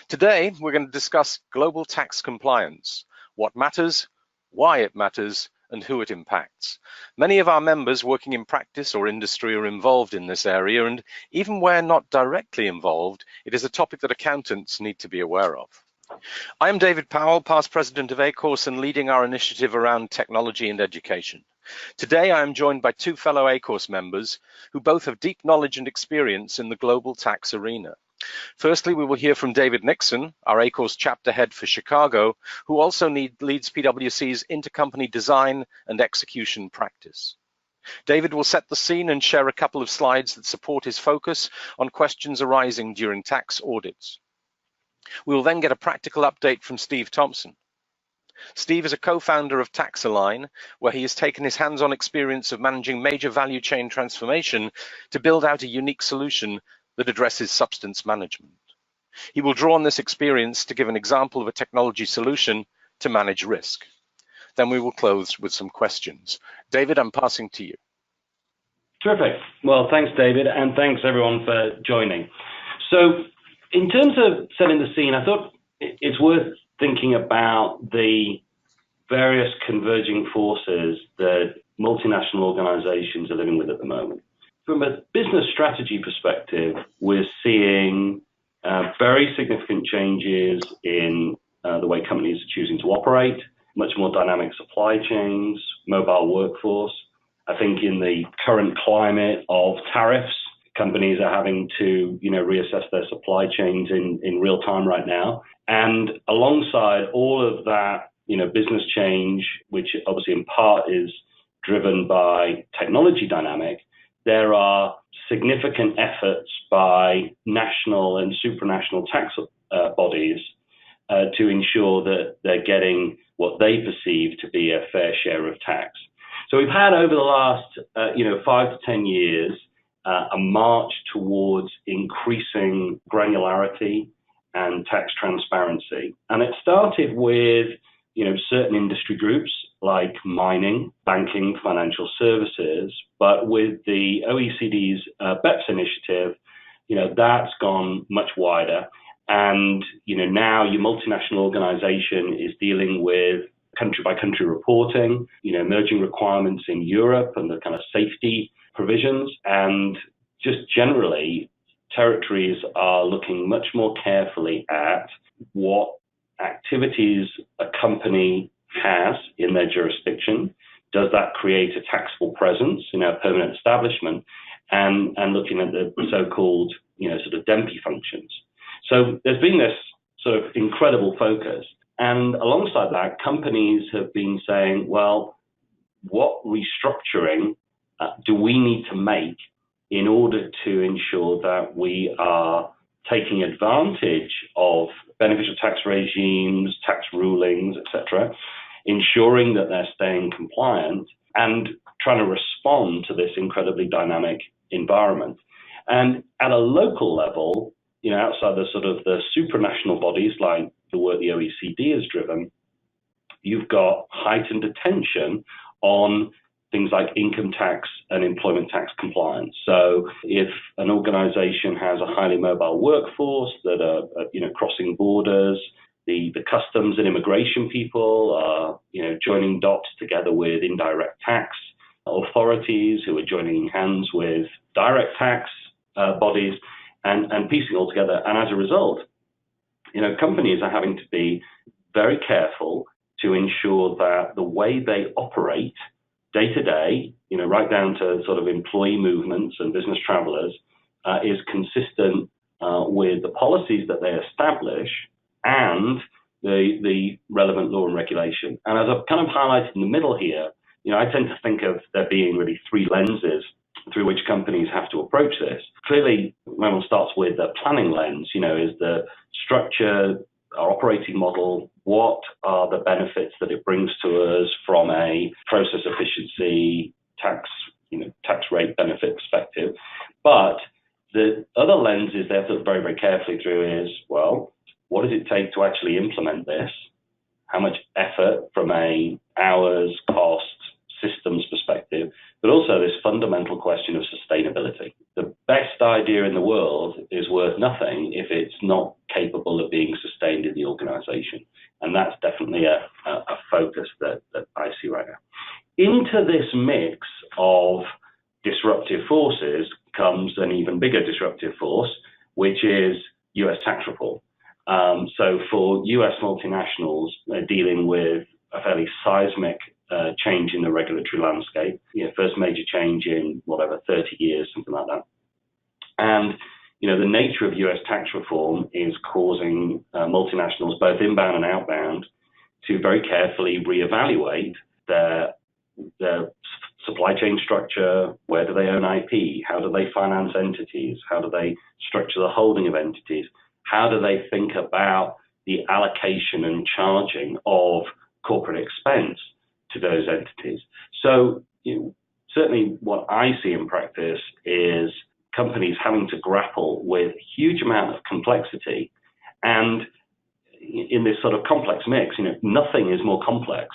Today, we're going to discuss global tax compliance, what matters, why it matters, and who it impacts. Many of our members working in practice or industry are involved in this area, and even where not directly involved, it is a topic that accountants need to be aware of. I am David Powell, past president of ACORS and leading our initiative around technology and education. Today, I am joined by two fellow ACORS members who both have deep knowledge and experience in the global tax arena. Firstly, we will hear from David Nixon, our ACORS chapter head for Chicago, who also leads PwC's intercompany design and execution practice. David will set the scene and share a couple of slides that support his focus on questions arising during tax audits. We will then get a practical update from Steve Thompson. Steve is a co-founder of TaxAlign, where he has taken his hands-on experience of managing major value chain transformation to build out a unique solution that addresses substance management. He will draw on this experience to give an example of a technology solution to manage risk. Then we will close with some questions. David, I'm passing to you. Terrific. Well, thanks, David, and thanks everyone for joining. So in terms of setting the scene, I thought it's worth thinking about the various converging forces that multinational organizations are living with at the moment. From a business strategy perspective, we're seeing very significant changes in the way companies are choosing to operate, much more dynamic supply chains, mobile workforce. I think in the current climate of tariffs, companies are having to reassess their supply chains in real time right now. And alongside all of that business change, which obviously in part is driven by technology dynamic, there are significant efforts by national and supranational tax bodies to ensure that they're getting what they perceive to be a fair share of tax. So we've had over the last 5 to 10 years a march towards increasing granularity and tax transparency. And it started with certain industry groups like mining, banking, financial services, but with the OECD's BEPS initiative, that's gone much wider. And now your multinational organization is dealing with country by country reporting, emerging requirements in Europe and the kind of safety provisions, and just generally territories are looking much more carefully at what activities a company has in their jurisdiction. Does that create a taxable presence, a permanent establishment, and looking at the so-called, sort of DEMPI functions. So there's been this sort of incredible focus. And alongside that, companies have been saying, well, what restructuring do we need to make in order to ensure that we are taking advantage of beneficial tax regimes, tax rulings, etc., ensuring that they're staying compliant and trying to respond to this incredibly dynamic environment. And at a local level, outside the sort of the supranational bodies like the work the OECD has driven, you've got heightened attention on things like income tax and employment tax compliance. So if an organization has a highly mobile workforce that are crossing borders, the customs and immigration people are joining dots together with indirect tax authorities who are joining hands with direct tax bodies and piecing all together. And as a result, companies are having to be very careful to ensure that the way they operate day to day, right down to sort of employee movements and business travelers, is consistent with the policies that they establish and the relevant law and regulation. And as I've kind of highlighted in the middle here, I tend to think of there being really three lenses through which companies have to approach this. Clearly, when one starts with the planning lens, is the structure, our operating model, what are the benefits that it brings to us from a process efficiency, tax rate benefit perspective. But the other lenses they have to look very, very carefully through is, well, what does it take to actually implement this? How much effort from a hours, cost, systems perspective, but also this fundamental question of sustainability. The best idea in the world is worth nothing if it's not capable of are being sustained in the organization. And that's definitely a focus that I see right now. Into this mix of disruptive forces comes an even bigger disruptive force, which is US tax reform. So for US multinationals dealing with a fairly seismic change in the regulatory landscape, first major change in 30 years, something like that. And the nature of US tax reform is causing multinationals, both inbound and outbound, to very carefully reevaluate their supply chain structure. Where do they own IP? How do they finance entities? How do they structure the holding of entities? How do they think about the allocation and charging of corporate expense to those entities? So certainly what I see in practice is companies having to grapple with a huge amount of complexity. And in this sort of complex mix, nothing is more complex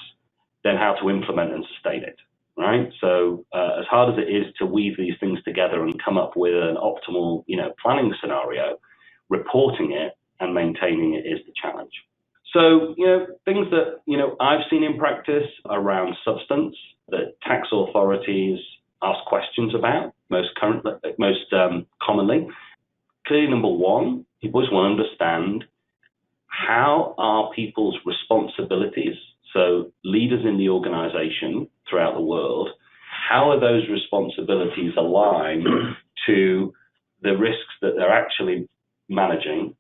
than how to implement and sustain it, right? So as hard as it is to weave these things together and come up with an optimal, planning scenario, reporting it and maintaining it is the challenge. So, things that, I've seen in practice around substance that tax authorities ask questions about most commonly. Clearly, number one, people always want to understand how are people's responsibilities, so leaders in the organization throughout the world, how are those responsibilities aligned to the risks that they're actually managing,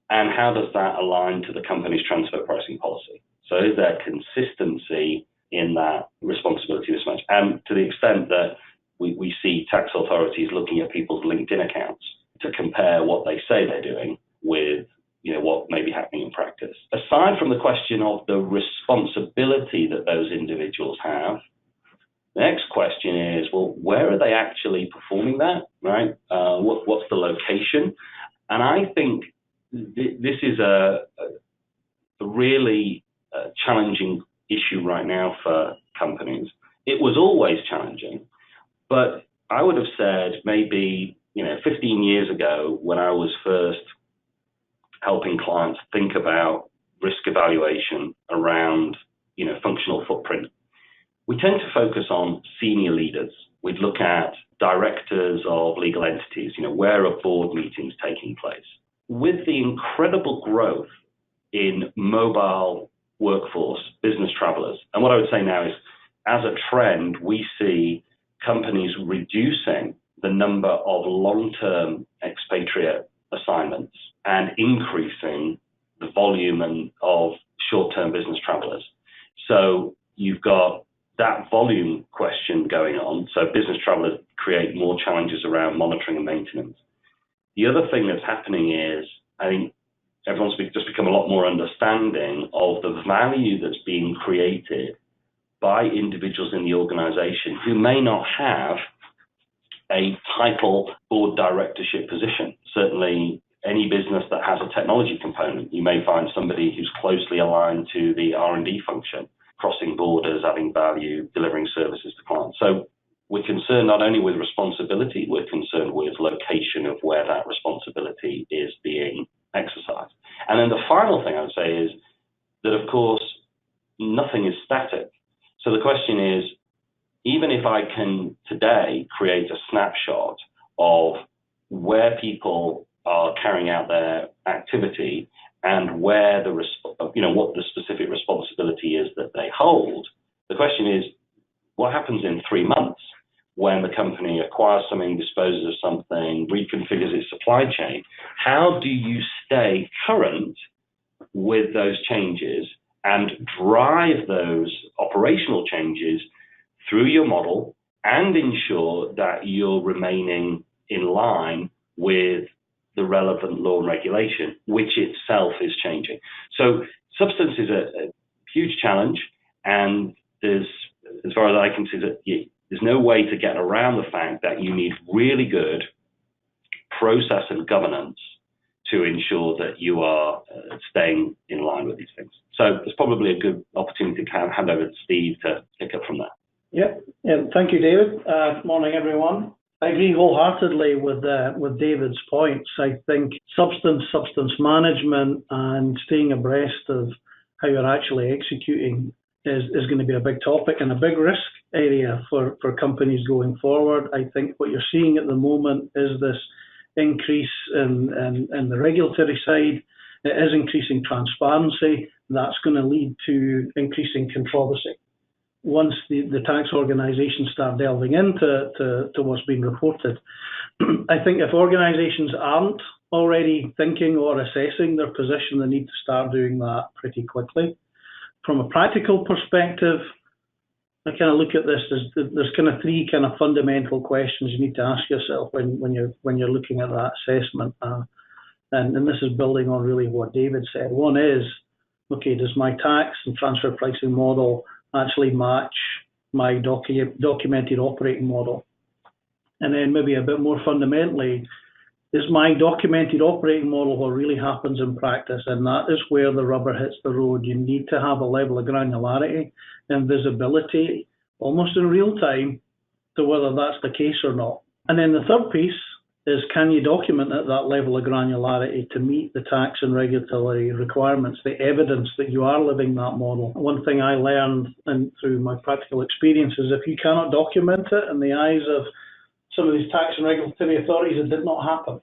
and how does that align to the company's transfer pricing policy? So is there consistency in that responsibility mismatch? And to the extent that we see tax authorities looking at people's LinkedIn accounts to compare what they say they're doing with what may be happening in practice. Aside from the question of the responsibility that those individuals have, the next question is, well, where are they actually performing that, right? What's the location? And I think this is a really challenging issue right now for companies. It was always challenging, but I would have said maybe 15 years ago, when I was first helping clients think about risk evaluation around functional footprint, we tend to focus on senior leaders. We'd look at directors of legal entities, where are board meetings taking place? With the incredible growth in mobile workforce, business travelers, and what I would say now is, as a trend, we see companies reducing the number of long-term expatriate assignments and increasing the volume of short-term business travelers. So you've got that volume question going on. So business travelers create more challenges around monitoring and maintenance. The other thing that's happening is, I think everyone's just become a lot more understanding of the value that's being created by individuals in the organization who may not have a title board directorship position. Certainly, any business that has a technology component, you may find somebody who's closely aligned to the R&D function, crossing borders, adding value, delivering services to clients. So we're concerned not only with responsibility, we're concerned with location of where that responsibility is being exercised. And then the final thing I would say is that, of course, nothing is static. So the question is, even if I can today create a snapshot of where people are carrying out their activity and where what the specific responsibility is that they hold, the question is, what happens in 3 months when the company acquires something, disposes of something, reconfigures its supply chain? How do you stay current with those changes and drive those operational changes through your model and ensure that you're remaining in line with the relevant law and regulation, which itself is changing? So substance is a huge challenge, and there's, as far as I can see, that there's no way to get around the fact that you need really good process and governance to ensure that you are staying in line with these things. So it's probably a good opportunity to hand over to Steve to pick up from that. Yeah, thank you, David. Morning, everyone. I agree wholeheartedly with David's points. I think substance management, and staying abreast of how you're actually executing is going to be a big topic and a big risk area for companies going forward. I think what you're seeing at the moment is this increase in the regulatory side. It is increasing transparency. That's going to lead to increasing controversy. Once the tax organisations start delving into what's being reported, I think if organisations aren't already thinking or assessing their position, they need to start doing that pretty quickly. From a practical perspective, I kind of look at this as there's kind of three kind of fundamental questions you need to ask yourself when you're looking at that assessment, and this is building on really what David said. One is, okay, does my tax and transfer pricing model actually match my documented operating model? And then maybe a bit more fundamentally, is my documented operating model what really happens in practice? And that is where the rubber hits the road. You need to have a level of granularity and visibility almost in real time to whether that's the case or not. And then the third piece is, can you document at that level of granularity to meet the tax and regulatory requirements, the evidence that you are living that model? One thing I learned through my practical experience is if you cannot document it in the eyes of some of these tax and regulatory authorities, it did not happen.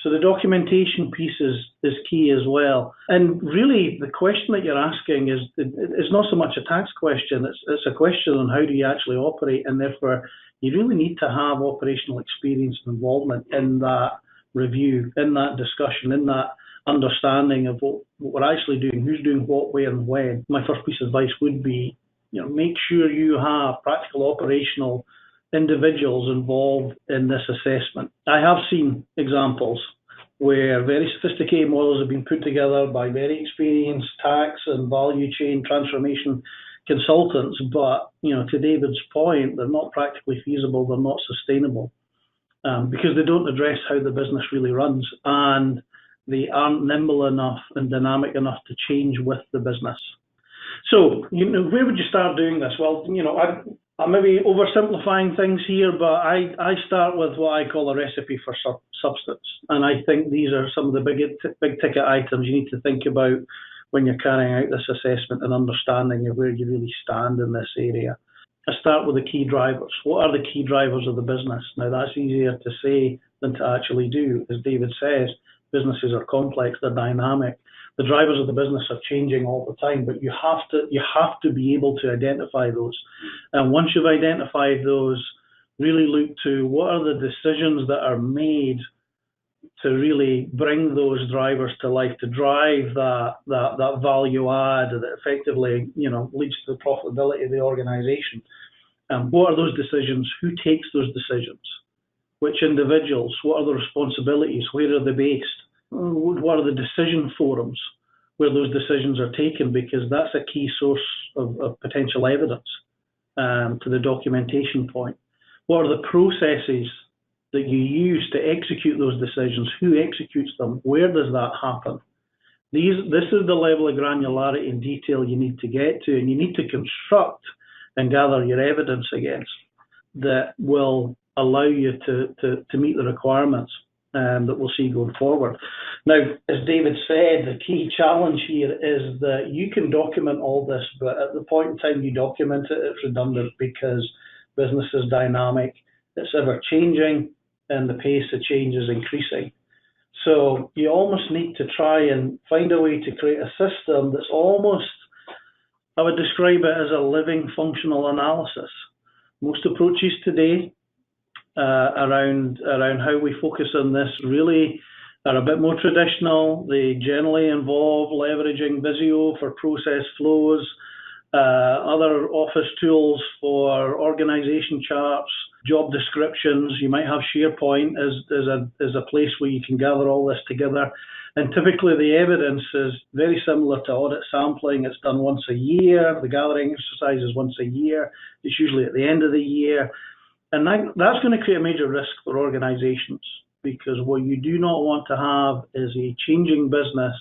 So the documentation piece is key as well. And really, the question that you're asking is not so much a tax question, it's a question on how do you actually operate, and therefore you really need to have operational experience and involvement in that review, in that discussion, in that understanding of what we're actually doing, who's doing what, where, and when. My first piece of advice would be, make sure you have practical operational individuals involved in this assessment. I have seen examples where very sophisticated models have been put together by very experienced tax and value chain transformation consultants, but to David's point, they're not practically feasible, they're not sustainable, because they don't address how the business really runs, and they aren't nimble enough and dynamic enough to change with the business. So, where would you start doing this? Well, I'm maybe oversimplifying things here, but I start with what I call a recipe for substance. And I think these are some of the big ticket items you need to think about when you're carrying out this assessment and understanding of where you really stand in this area. I start with the key drivers. What are the key drivers of the business? Now, that's easier to say than to actually do. As David says, businesses are complex, they're dynamic. The drivers of the business are changing all the time, but you have to be able to identify those. And once you've identified those, really look to what are the decisions that are made to really bring those drivers to life, to drive that value add that effectively leads to the profitability of the organization. What are those decisions? Who takes those decisions? Which individuals? What are the responsibilities? Where are they based? What are the decision forums where those decisions are taken? Because that's a key source of potential evidence to the documentation point. What are the processes that you use to execute those decisions? Who executes them? Where does that happen? This is the level of granularity and detail you need to get to, and you need to construct and gather your evidence against that will allow you to meet the requirements that we'll see going forward. Now, as David said, the key challenge here is that you can document all this, but at the point in time you document it, it's redundant because business is dynamic, it's ever changing, and the pace of change is increasing. So you almost need to try and find a way to create a system that's almost, I would describe it as a living functional analysis. Most approaches today around how we focus on this really are a bit more traditional. They generally involve leveraging Visio for process flows, other office tools for organization charts, job descriptions. You might have SharePoint as a place where you can gather all this together. And typically the evidence is very similar to audit sampling. It's done once a year. The gathering exercise is once a year. It's usually at the end of the year. And that's going to create a major risk for organizations, because what you do not want to have is a changing business.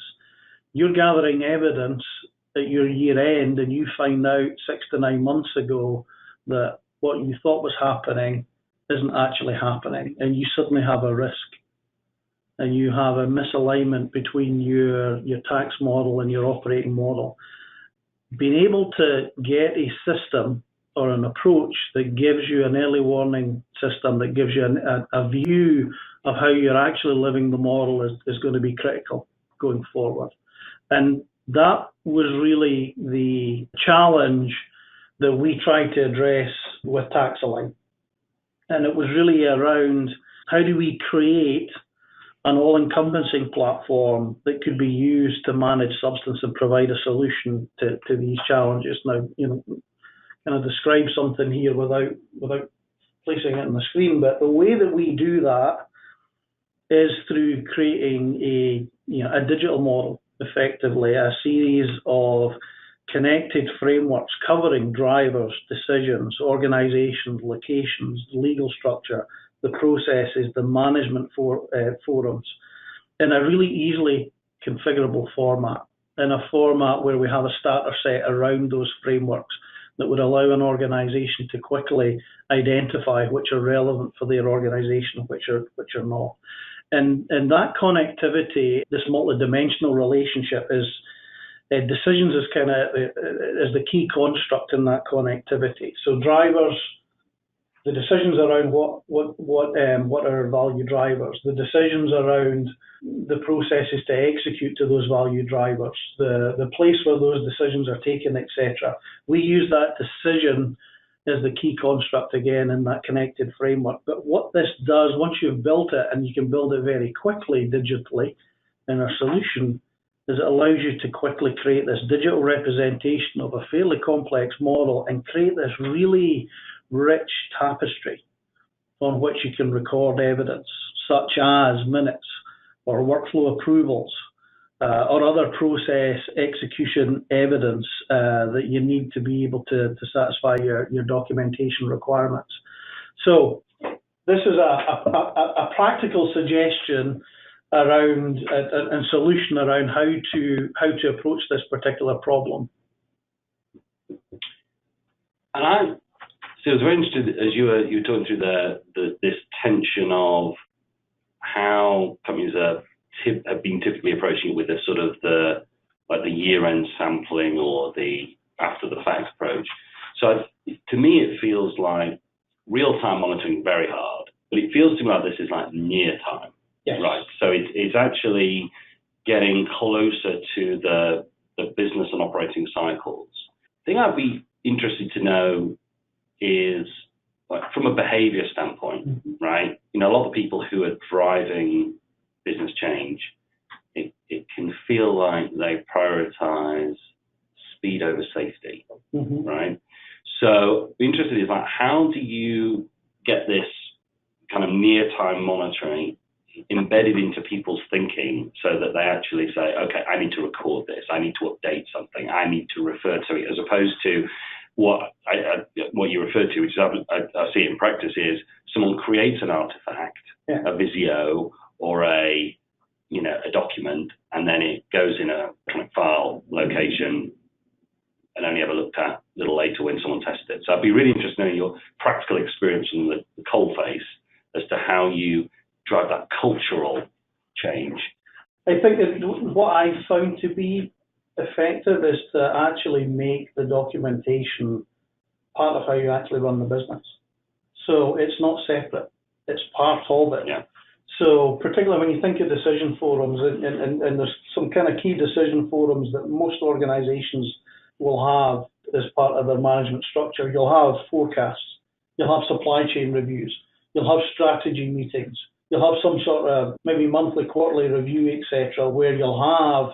You're gathering evidence at your year end and you find out 6 to 9 months ago that what you thought was happening isn't actually happening, and you suddenly have a risk, and you have a misalignment between your tax model and your operating model. Being able to get a system or an approach that gives you an early warning system, that gives you a view of how you're actually living the model is going to be critical going forward. And that was really the challenge that we tried to address with taxAlign. And it was really around how do we create an all-encompassing platform that could be used to manage substance and provide a solution to these challenges. Now, kind of describe something here without placing it on the screen, but the way that we do that is through creating a digital model, effectively, a series of connected frameworks covering drivers, decisions, organizations, locations, legal structure, the processes, the management forums, in a really easily configurable format, in a format where we have a starter set around those frameworks that would allow an organization to quickly identify which are relevant for their organization, which are not. And that connectivity, this multidimensional relationship, is decisions is the key construct in that connectivity. So drivers, the decisions around what are value drivers, the decisions around the processes to execute to those value drivers, the place where those decisions are taken, etc. We use that decision as the key construct again in that connected framework. But what this does, once you've built it, and you can build it very quickly digitally in our solution, is it allows you to quickly create this digital representation of a fairly complex model and create this really rich tapestry on which you can record evidence, such as minutes or workflow approvals or other process execution evidence that you need to be able to satisfy your documentation requirements. So this is a practical suggestion around and solution around how to approach this particular problem. And so I was very interested as you were talking through this tension of how companies have been typically approaching it with a sort of the year-end sampling or the after-the-fact approach. So to me, it feels like real-time monitoring very hard, but it feels to me like this is like near-time. Yes. Right. So it's actually getting closer to the business and operating cycles. The thing I'd be interested to know is, like, from a behavior standpoint, right? A lot of people who are driving business change, it can feel like they prioritize speed over safety, right? So interested is, like, how do you get this kind of near-time monitoring embedded into people's thinking so that they actually say, okay, I need to record this, I need to update something, I need to refer to it, as opposed to what you referred to, which is, I see it in practice, is someone creates an artifact, a Visio or a document, and then it goes in a kind of file location and only ever looked at a little later when someone tests it. So I'd be really interested in your practical experience in the coal face as to how you drive that cultural change. I think that what I found to be effective is to actually make the documentation part of how you actually run the business. So it's not separate, it's part of it. Yeah. So particularly when you think of decision forums, and there's some kind of key decision forums that most organizations will have as part of their management structure. You'll have forecasts, you'll have supply chain reviews, you'll have strategy meetings, you'll have some sort of maybe monthly, quarterly review, etc., where you'll have,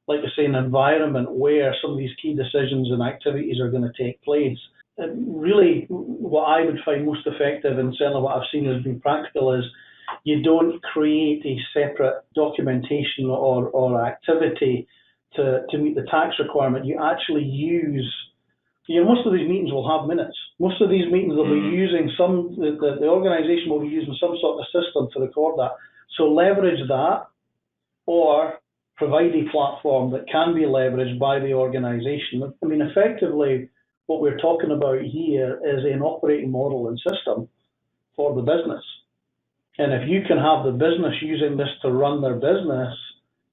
like I say, an environment where some of these key decisions and activities are going to take place. And really, what I would find most effective, and certainly what I've seen as being practical, is you don't create a separate documentation or activity to meet the tax requirement. You actually use, most of these meetings will have minutes. Most of these meetings will be using the organization will be using some sort of system to record that. So leverage that, or provide a platform that can be leveraged by the organization. I mean, effectively, what we're talking about here is an operating model and system for the business. And if you can have the business using this to run their business,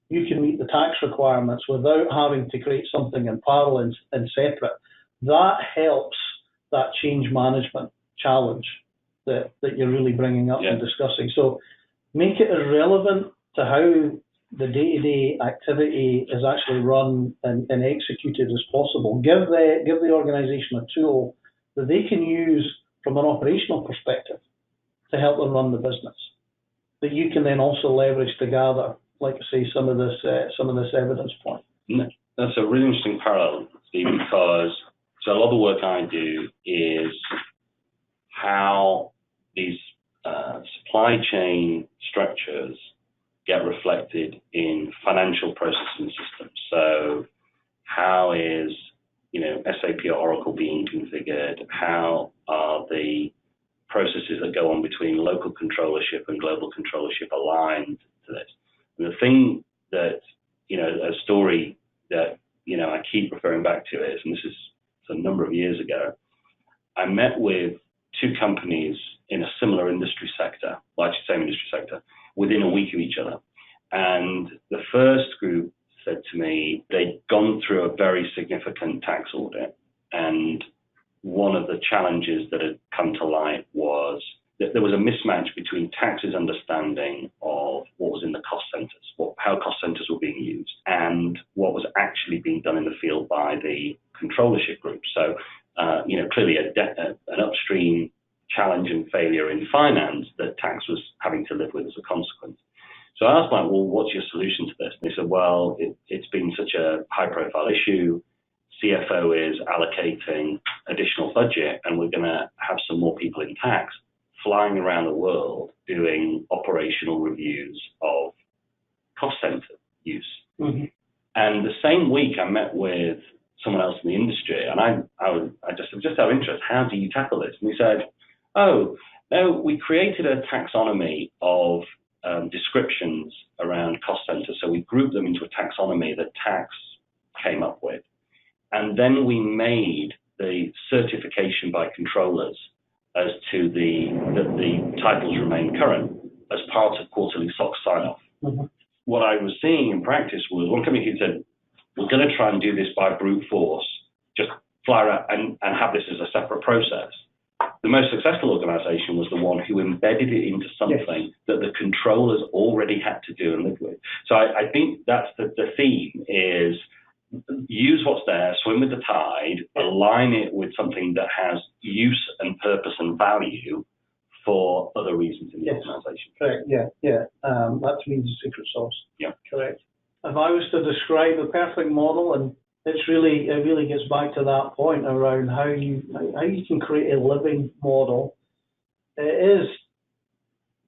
you can meet the tax requirements without having to create something in parallel and separate. That helps that change management challenge that you're really bringing up and discussing. So make it as relevant to how the day-to-day activity is actually run and executed as possible. Give the organization a tool that they can use from an operational perspective to help them run the business, that you can then also leverage to gather, like I say, some of this evidence point. That's a really interesting parallel, Steve, because so a lot of the work I do is how these supply chain structures get reflected in financial processing systems. So how is SAP or Oracle being configured? How are the processes that go on between local controllership and global controllership aligned to this? And the thing that, a story that, I keep referring back to is, and this is a number of years ago, I met with two companies in a similar industry sector, well, actually same industry sector, within a week of each other. And the first group said to me they'd gone through a very significant tax audit, and one of the challenges that had come to light was that there was a mismatch between tax's understanding of what was in the cost centers, how cost centers were being used, and what was actually being done in the field by the controllership group. So, clearly an upstream challenge and failure in finance that tax was having to live with as a consequence. So I asked, well, what's your solution to this? And they said, well, it's been such a high-profile issue. CFO is allocating additional budget, and we're going to have some more people in tax flying around the world doing operational reviews of cost center use. Mm-hmm. And the same week, I met with someone else in the industry, and I just out of interest, how do you tackle this? And he said, oh, no, we created a taxonomy of descriptions around cost centers. So we grouped them into a taxonomy that tax came up with. And then we made the certification by controllers as to that the titles remain current as part of quarterly SOX sign-off. Mm-hmm. What I was seeing in practice was one company who said, we're going to try and do this by brute force, just fly around and have this as a separate process. The most successful organization was the one who embedded it into something that the controllers already had to do and live with. So I think that's the theme is use what's there, swim with the tide, align it with something that has use and purpose and value for other reasons in the organization. Correct, yeah. That means the secret sauce. Yeah. Correct. If I was to describe the perfect model, and it really gets back to that point around how you can create a living model. It is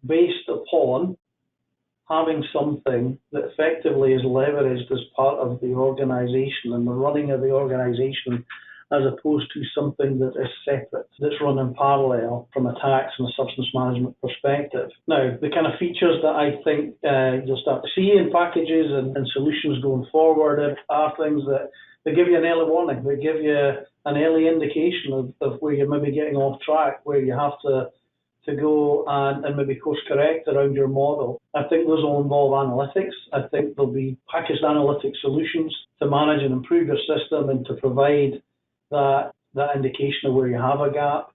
based upon having something that effectively is leveraged as part of the organization and the running of the organization, as opposed to something that is separate, that's run in parallel from a tax and a substance management perspective. Now, the kind of features that I think you'll start to see in packages and solutions going forward are things that they give you an early warning, they give you an early indication of where you're maybe getting off track, where you have to go and maybe course correct around your model. I think those will involve analytics. I think there'll be packaged analytic solutions to manage and improve your system and to provide that indication of where you have a gap.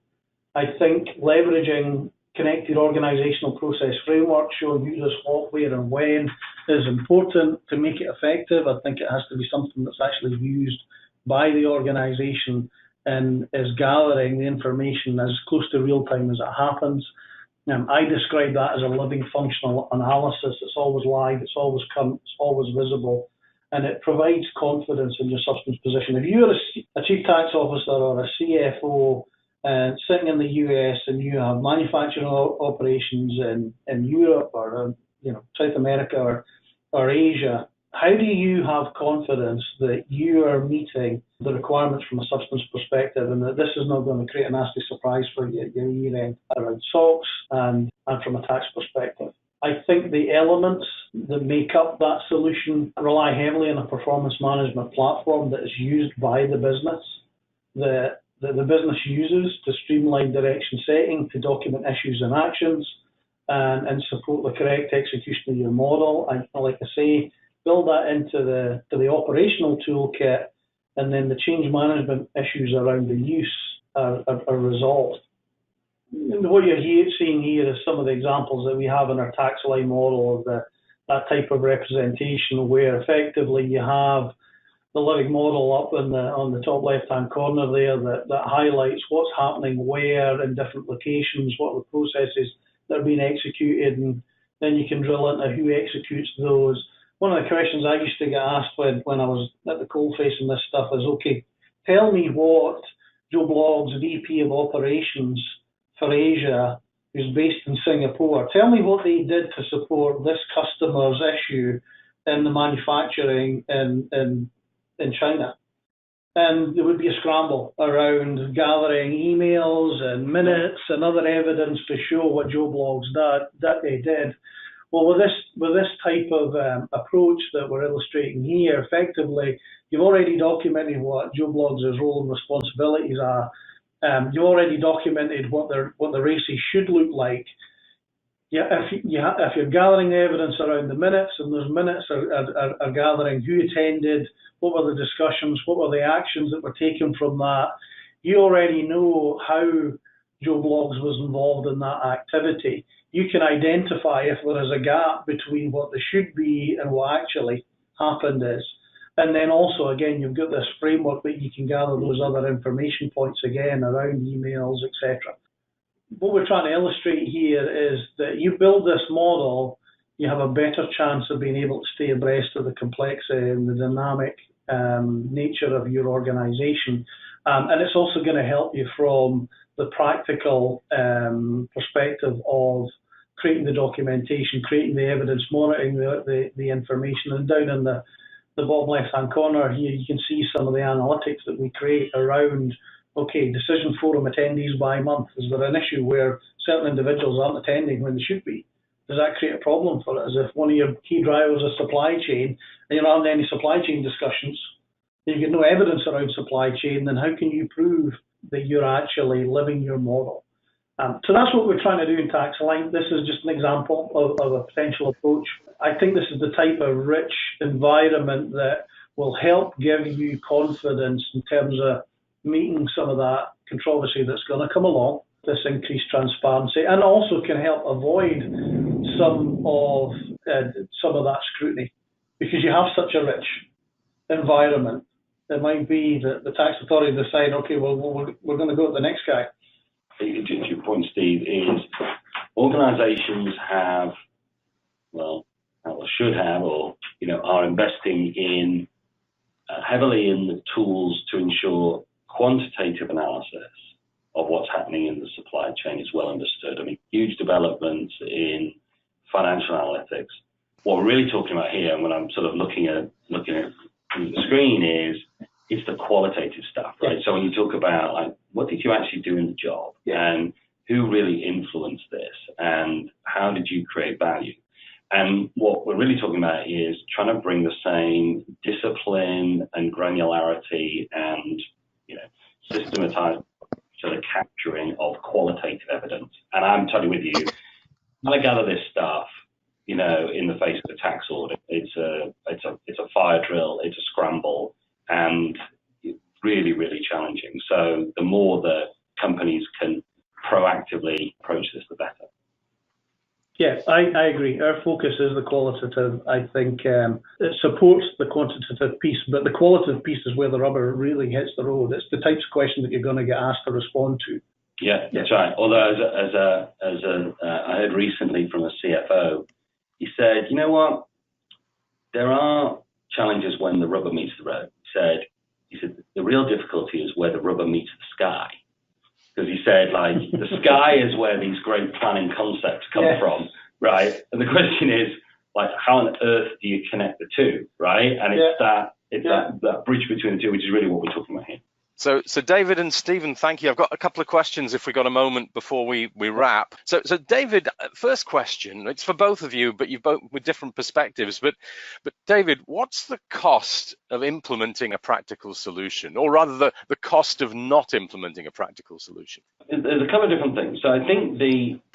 I think leveraging connected organizational process framework, showing who does what, where and when is important to make it effective. I think it has to be something that's actually used by the organization and is gathering the information as close to real time as it happens. I describe that as a living functional analysis. It's always live, it's always current, it's always visible, and it provides confidence in your substance position. If you're a chief tax officer or a CFO sitting in the US and you have manufacturing operations in Europe or South America or Asia, how do you have confidence that you are meeting the requirements from a substance perspective and that this is not going to create a nasty surprise for you at your year-end around SOX and from a tax perspective? I think the elements that make up that solution rely heavily on a performance management platform that is used by the business, that that the business uses to streamline direction setting, to document issues and actions, and support the correct execution of your model. I like to say, build that into the operational toolkit, and then the change management issues around the use are resolved. And what you're seeing here is some of the examples that we have in our tax line model of that type of representation, where effectively you have the living model up on the top left-hand corner there that highlights what's happening where in different locations, what are the processes that are being executed, and then you can drill into who executes those. One of the questions I used to get asked when I was at the coalface in this stuff is, okay, tell me what Joe Blogg's VP of Operations for Asia, who's based in Singapore, tell me what they did to support this customer's issue in the manufacturing in China. And there would be a scramble around gathering emails and minutes and other evidence to show what Joe Blogs that they did. Well, with this type of approach that we're illustrating here, effectively, you've already documented what Joe Blogs' role and responsibilities are. You've already documented what the races should look like. Yeah, if you're gathering evidence around the minutes, and those minutes are gathering who attended, what were the discussions, what were the actions that were taken from that, you already know how Joe Blogs was involved in that activity. You can identify if there is a gap between what there should be and what actually happened is. And then also, again, you've got this framework that you can gather those other information points again around emails, etc. What we're trying to illustrate here is that you build this model, you have a better chance of being able to stay abreast of the complexity and the dynamic nature of your organization. And it's also going to help you from the practical perspective of creating the documentation, creating the evidence, monitoring the information. And down in the bottom left-hand corner here, you can see some of the analytics that we create around, okay, decision forum attendees by month. Is there an issue where certain individuals aren't attending when they should be? Does that create a problem for us? If one of your key drivers is supply chain and you're not having any supply chain discussions, you get no evidence around supply chain, then how can you prove that you're actually living your model? So that's what we're trying to do in TaxAlign. This is just an example of a potential approach. I think this is the type of rich environment that will help give you confidence in terms of meeting some of that controversy that's going to come along, this increased transparency, and also can help avoid some of that scrutiny, because you have such a rich environment. It might be that the tax authority decide, okay, well, we're going to go to the next guy. To your point, Steve, is organizations have, well, should have, or are investing in heavily in the tools to ensure quantitative analysis of what's happening in the supply chain is well understood. I mean, huge developments in financial analytics. What we're really talking about here, and when I'm sort of looking at the screen, is it's the qualitative stuff, right? So when you talk about, like, what did you actually do in the job, and who really influenced this, and how did you create value? And what we're really talking about is trying to bring the same discipline and granularity and systematized sort of capturing of qualitative evidence. And I'm totally with you. When I gather this stuff, in the face of the tax audit, it's a fire drill, it's a scramble, and really, really challenging. So the more that companies can proactively approach this, the better. Yeah, I agree. Our focus is the qualitative. I think it supports the quantitative piece, but the qualitative piece is where the rubber really hits the road. It's the types of questions that you're going to get asked to respond to. Yeah, that's right. Although I heard recently from a CFO, he said, you know what, there are challenges when the rubber meets the road. He said the real difficulty is where the rubber meets the sky. Because he said, like, the sky is where these great planning concepts come from, right? And the question is, like, how on earth do you connect the two, right? And it's that bridge between the two, which is really what we're talking about here. So David and Stephen, thank you. I've got a couple of questions if we got a moment before we wrap. So David, first question, it's for both of you, but you've both with different perspectives. But David, what's the cost of implementing a practical solution, or rather the cost of not implementing a practical solution? There's a couple of different things. So I think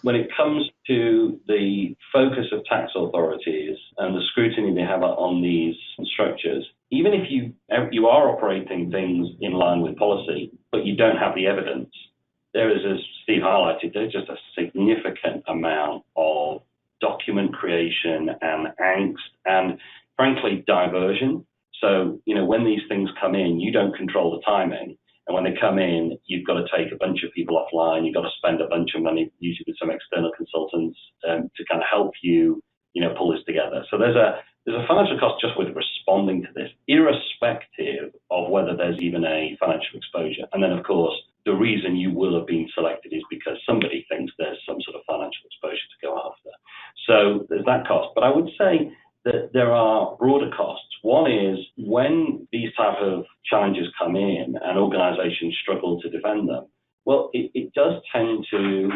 when it comes to the focus of tax authorities and the scrutiny they have on these structures, even if you are operating things in line with policy, but you don't have the evidence, there is, as Steve highlighted, there's just a significant amount of document creation and angst and, frankly, diversion. So, when these things come in, you don't control the timing. And when they come in, you've got to take a bunch of people offline. You've got to spend a bunch of money, usually with some external consultants, to kind of help you, pull this together. So there's a financial cost just with responding to this, irrespective of whether there's even a financial exposure. And then, of course, the reason you will have been selected is because somebody thinks there's some sort of financial exposure to go after. So there's that cost. But I would say that there are broader costs. One is when these type of challenges come in and organizations struggle to defend them, well, it does tend to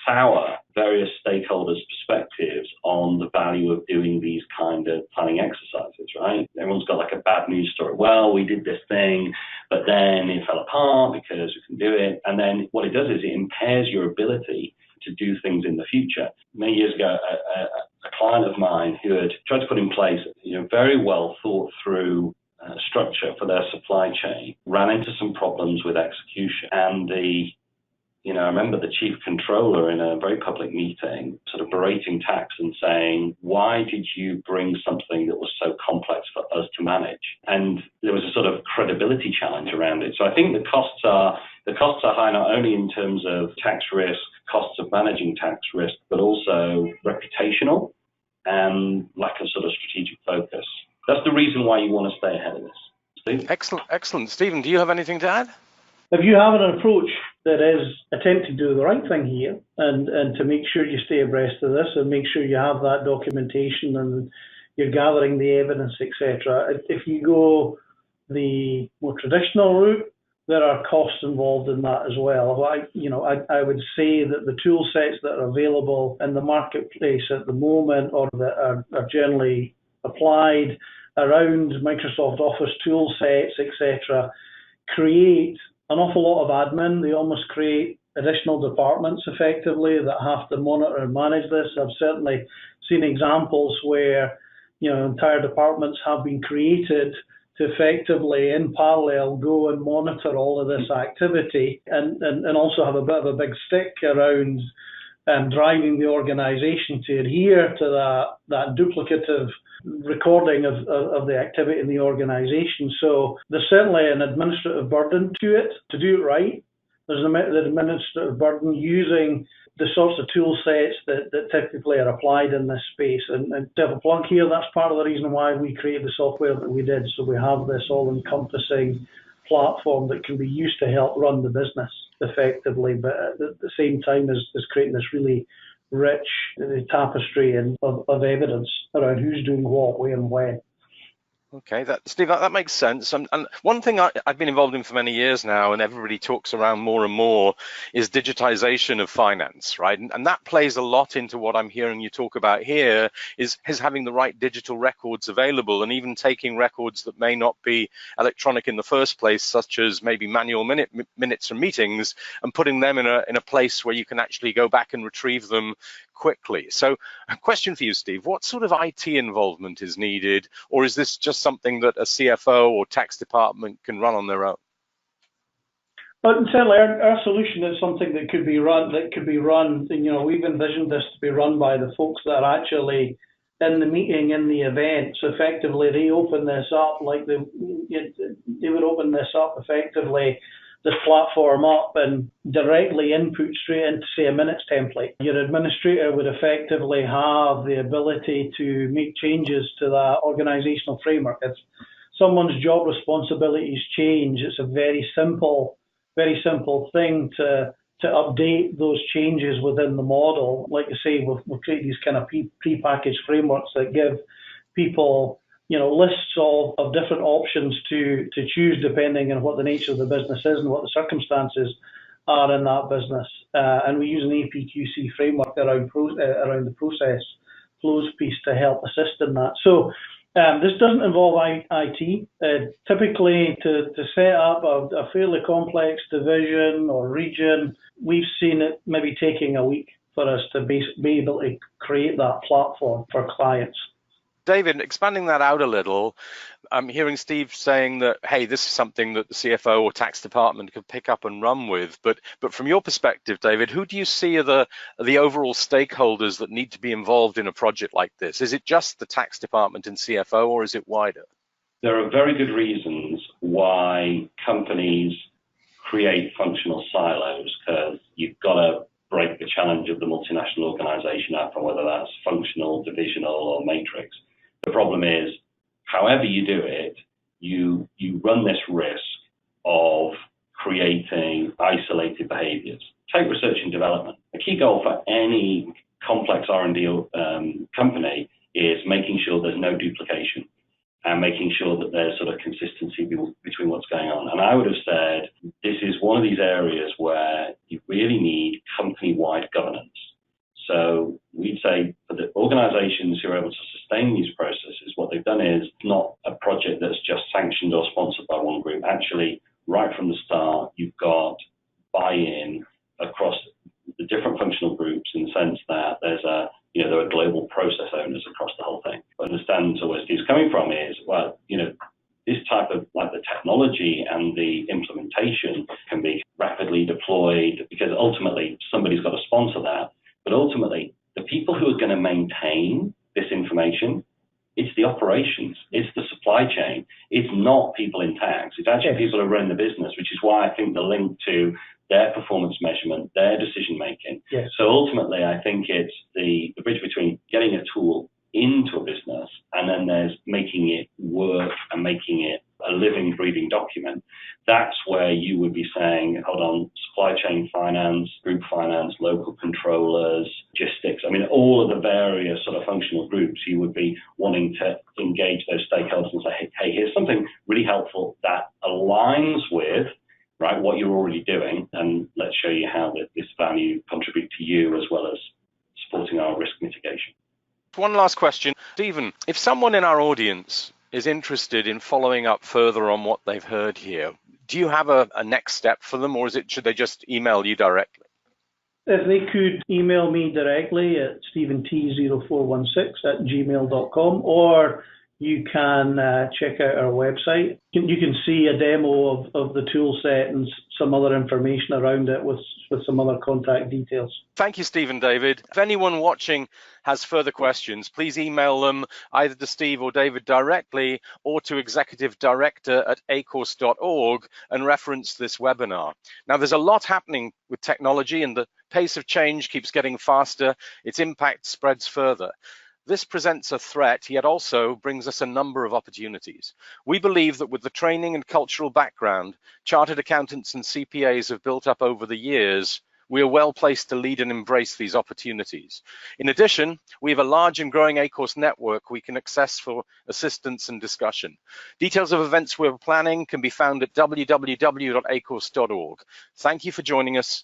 sour various stakeholders' perspectives on the value of doing these kind of planning exercises, right? Everyone's got like a bad news story. Well, we did this thing, but then it fell apart because we couldn't do it. And then what it does is it impairs your ability to do things in the future. Many years ago, a client of mine who had tried to put in place, very well thought through structure for their supply chain, ran into some problems with execution. And I remember the chief controller in a very public meeting sort of berating tax and saying, why did you bring something that was so complex for us to manage? And there was a sort of credibility challenge around it. So I think the costs are high, not only in terms of tax risk, costs of managing tax risk, but also reputational and lack of sort of strategic focus. That's the reason why you want to stay ahead of this. Steve? Excellent. Stephen, do you have anything to add? If you have an approach that is attempting to do the right thing here and to make sure you stay abreast of this and make sure you have that documentation and you're gathering the evidence, etc. If you go the more traditional route, there are costs involved in that as well. I would say that the tool sets that are available in the marketplace at the moment or that are generally applied around Microsoft Office tool sets, etc., create an awful lot of admin. They almost create additional departments effectively that have to monitor and manage this. I've certainly seen examples where entire departments have been created to effectively in parallel go and monitor all of this activity and also have a bit of a big stick around driving the organization to adhere to that duplicative recording of the activity in the organization. So there's certainly an administrative burden to it. To do it right, there's an administrative burden using the sorts of tool sets that typically are applied in this space. And to have a plug here, that's part of the reason why we created the software that we did. So we have this all-encompassing platform that can be used to help run the business effectively, but at the same time as creating this really rich tapestry of evidence around who's doing what, where and when. Okay, Steve, that makes sense. And one thing I've been involved in for many years now, and everybody talks around more and more, is digitization of finance, right? And that plays a lot into what I'm hearing you talk about here, is having the right digital records available, and even taking records that may not be electronic in the first place, such as maybe manual minutes from meetings, and putting them in a place where you can actually go back and retrieve them quickly. So a question for you, Steve, what sort of IT involvement is needed, or is this just something that a CFO or tax department can run on their own? But certainly our solution is something that could be run, we've envisioned this to be run by the folks that are actually in the meeting, in the event. So effectively they open this up like they would open this up effectively, this platform up, and directly input straight into, say, a minutes template. Your administrator would effectively have the ability to make changes to that organizational framework. If someone's job responsibilities change, it's a very simple thing to update those changes within the model. Like you say, we'll create these kind of pre-packaged frameworks that give people lists of different options to choose depending on what the nature of the business is and what the circumstances are in that business. And we use an APQC framework around the process flows piece to help assist in that. So this doesn't involve IT. Typically, to set up a fairly complex division or region, we've seen it maybe taking a week for us to be able to create that platform for clients. David, expanding that out a little, I'm hearing Steve saying that, hey, this is something that the CFO or tax department could pick up and run with. But from your perspective, David, who do you see are the overall stakeholders that need to be involved in a project like this? Is it just the tax department and CFO, or is it wider? There are very good reasons why companies create functional silos, because you've got to break the challenge of the multinational organization up, and whether that's functional, divisional, or matrix. The problem is, however you do it, you run this risk of creating isolated behaviors. Take research and development. A key goal for any complex R&D company is making sure there's no duplication and making sure that there's sort of consistency between what's going on. And I would have said this is one of these areas where you really need company-wide governance. So we'd say for the organizations who are able to sustain these processes, what they've done is not a project that's just sanctioned or sponsored by one group. Actually, right from the start, you've got buy-in across the different functional groups, in the sense that there are global process owners across the whole thing. But understand where Steve's coming from is, this type of, like, the technology and the implementation can be rapidly deployed, because ultimately somebody's got to sponsor that. But ultimately, the people who are going to maintain this information, it's the operations, it's the supply chain. It's not people in tax. It's actually people who run the business, which is why I think the link to their performance measurement, their decision making. Yes. So ultimately, I think it's the bridge between getting a tool into a business and then there's making it work and making it a living, breathing document. That's where you would be saying, hold on, supply chain finance, group finance, local controllers, logistics. I mean, all of the various sort of functional groups, you would be wanting to engage those stakeholders and say, hey, here's something really helpful that aligns with what you're already doing, and let's show you how this value contribute to you as well as supporting our risk mitigation. One last question. Stephen, if someone in our audience is interested in following up further on what they've heard here, do you have a next step for them, or should they just email you directly? If they could email me directly at stephent0416@gmail.com, or you can check out our website. You can see a demo of the tool set and some other information around it with some other contact details. Thank you, Steve and David. If anyone watching has further questions, please email them either to Steve or David directly, or to executivedirector@acourse.org and reference this webinar. Now, there's a lot happening with technology, and the pace of change keeps getting faster. Its impact spreads further. This presents a threat, yet also brings us a number of opportunities. We believe that with the training and cultural background chartered accountants and CPAs have built up over the years, we are well placed to lead and embrace these opportunities. In addition, we have a large and growing ACOURSE network we can access for assistance and discussion. Details of events we're planning can be found at www.acourse.org. Thank you for joining us.